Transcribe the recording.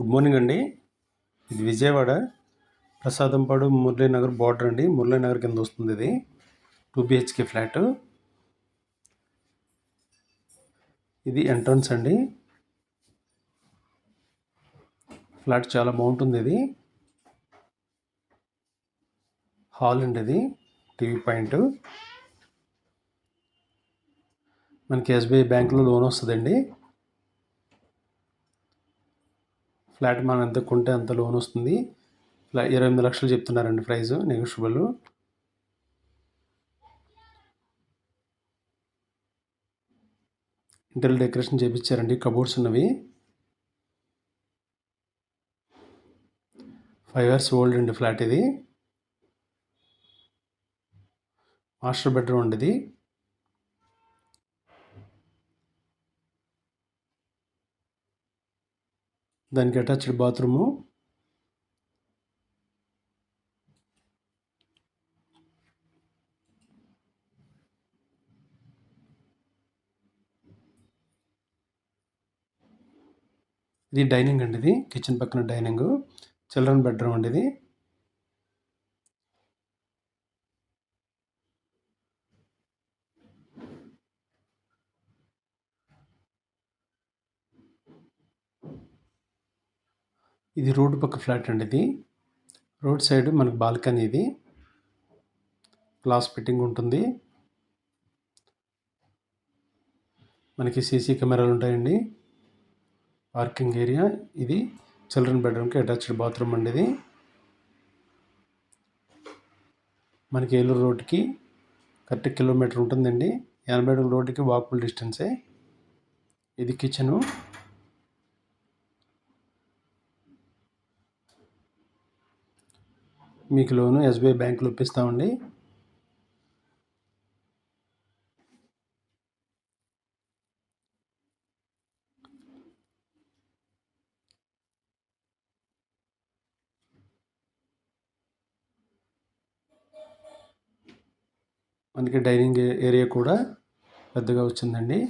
Good morning అండి. ఇది Vijayawada Prasadampadu Muralinagar border అండి. మురళీనగర్ కింద వస్తుంది. ఇది 2 BHK ఫ్లాట్. ఇది ఎంట్రన్స్ అండి. ఫ్లాట్ చాలా బాగుంటుంది. ఇది హాల్ అండి. ఇది టీవీ పాయింట్. మనకి SBI బ్యాంకులో లోన్ వస్తుందండి. ఫ్లాట్ మనం ఎంత కొంటే అంత లోన్ వస్తుంది. 28 లక్షలు చెప్తున్నారండి ప్రైస్, నెగోషియబుల్. ఇంటీరియర్ డెకరేషన్ చేయించారండి. కబోర్డ్స్ ఉన్నవి. 5 years ఓల్డ్ అండి ఫ్లాట్. ఇది మాస్టర్ బెడ్రూమ్ అండి. ఇది దానికి అటాచ్డ్ బాత్రూము. ఇది డైనింగ్ అండి. ఇది కిచెన్ పక్కన డైనింగ్. చిల్డ్రన్ బెడ్రూమ్ అండి. ఇది ఇది రోడ్డు పక్క ఫ్లాట్ అండి. ఇది రోడ్ సైడ్ మనకు బాల్కనీ. ఇది గ్లాస్ ఫిట్టింగ్ ఉంటుంది. మనకి సీసీ కెమెరాలు ఉంటాయండి. Parking area. ఇది చిల్డ్రన్ బెడ్రూమ్కి అటాచ్డ్ బాత్రూమ్ అండి. ఇది మనకి ఏలూరు రోడ్డుకి కరెక్ట్ కిలోమీటర్ ఉంటుందండి. 80 అడుగుల రోడ్డుకి వాకబుల్ డిస్టెన్సే. ఇది కిచెను. మీకు లోను SBI బ్యాంకులో ఇప్పిస్తామండి. మనకి డైనింగ్ ఏరియా కూడా పెద్దగా వచ్చిందండి.